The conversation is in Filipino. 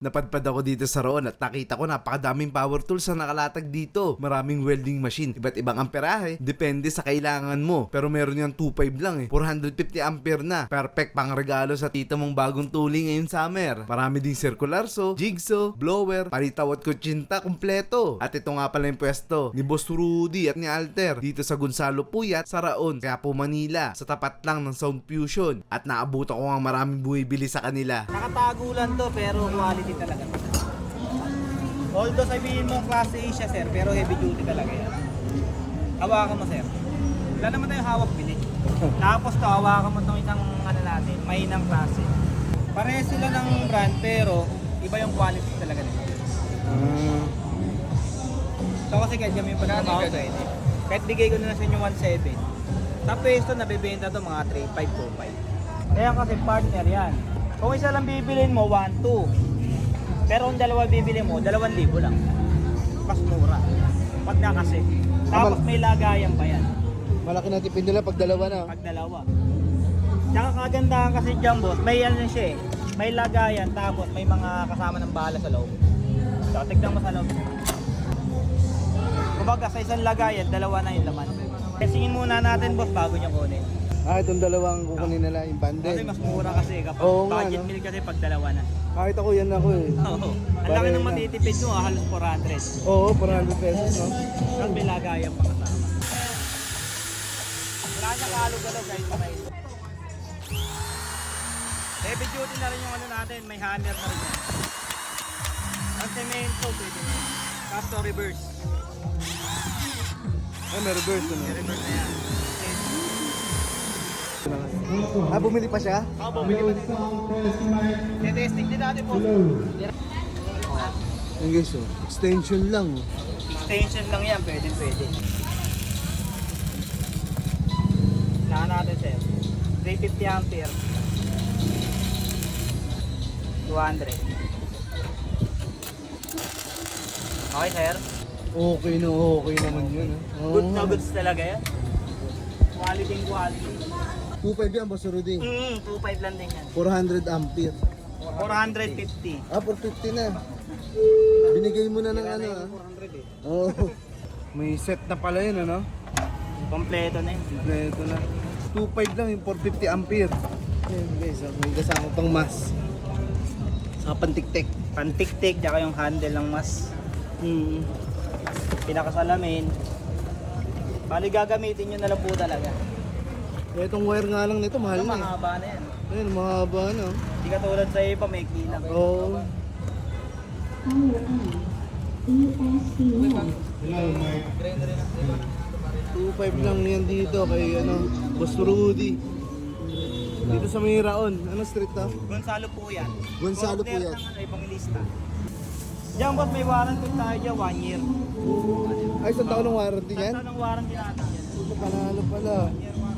Napadpad ako dito sa Roon at nakita ko napakadaming power tools na nakalatag dito. Maraming welding machine, iba't ibang amperahe, depende sa kailangan mo. Pero meron yung 2.5 lang 450 ampere na. Perfect pang regalo sa tita mong bagong tooling ngayong summer. Marami ding circular saw, jigsaw, blower, palitaw at kutsinta, kumpleto. At ito nga pala yung pwesto ni Boss Rudy at ni Alter dito sa Gonzalo Puyat sa Raon, Quiapo, Manila, sa tapat lang ng Sound Fusion. At naabutan ko nga maraming bumibili sa kanila. Nakatago lang to pero quality talaga. Although sabihin mo klase A siya sir, pero heavy duty talaga yan. Hawakan mo sir. Wala naman tayong hawak bili. Tapos to, hawakan mo itong isang ano natin, mahinang klase. Pareho sila ng brand pero iba yung quality talaga nito. Ito kasi kahit kami yung pagkakaw pwede. Kahit bigay ko na sa inyo 1.7. Sa peso nabibenta to mga 3.5, 4.5. Kaya kasi partner yan. Kung isa lang bibilin mo, 1.2. Pero kung dalawa bibili mo, 2,000 lang. Mas mura. Pag nakasi. Tapos may lagayan pa yan. Malaki na tipid nila pag dalawa na. Pag dalawa. Tsaka kagandahan kasi dyan boss, may ano siya eh. May lagayan, tapos may mga kasama ng bala sa loob. So, tignan mo sa loob. Kumbaga sa isang lagayan, 2 na yung laman. Testingin muna natin boss bago niya kunin. Itong dalawang kukunin nila yung Kasi bundle. mas mura kasi kapag Oo nga, budget no? meal kasi pag 2 na. Kahit ako yan ako eh. Oo. Ang laki ng matitipid mo, halos 400. Oo, 400 pesos no? Tapos may lagayan pa kasama. Wala niyang kalog-alog guys pa kayo. Heavy duty na rin yung ano natin, may hammer na rin yan. Ang cemento pwede mo. Tapos to reverse. May reverse na. May reverse na yan. Bumili pa siya? Oo, bumili pa din. Testing din natin po. Yung guys oh, extension lang. Extension lang yan, pwede. Lahan natin sir. 350 ampere. 200. Okay sir. Okay naman yun. Good na goods talaga yan. Quality. 2.5 yan, Boss Rudy. 2.5 lang din yan. 400 ampere. 450. 450 na. Binigay mo na ng ano ah. 400 eh. Oo. May set na pala yun ano? Kompleto na yun. Ito na. 2.5 lang yung 450 ampere. Ayan guys, may kasama pang mas. Saka pantik-tik. Pantik-tik, tsaka yung handle ng mas. Pinakasalamin. Bali gagamitin nyo na lang po talaga. Itong wire nga lang nito, mahal Ito na eh. mahaba na yan. Ayun, mahaba na. Hindi ka tulad sa iba, may lang. Oo. Oh. 2.5 lang yan dito kay Boss Rudy. Dito sa may Raon. Ano street to? Gonzalo po yan. Gonzalo po Order yan. ng ano, ibang lista. Diyan boss, may warranty tayo dyan, 1 year. Ay, isang taon ng warranty yan? Saan ang warranty natin yan? Panalo pala. 1 year warranty.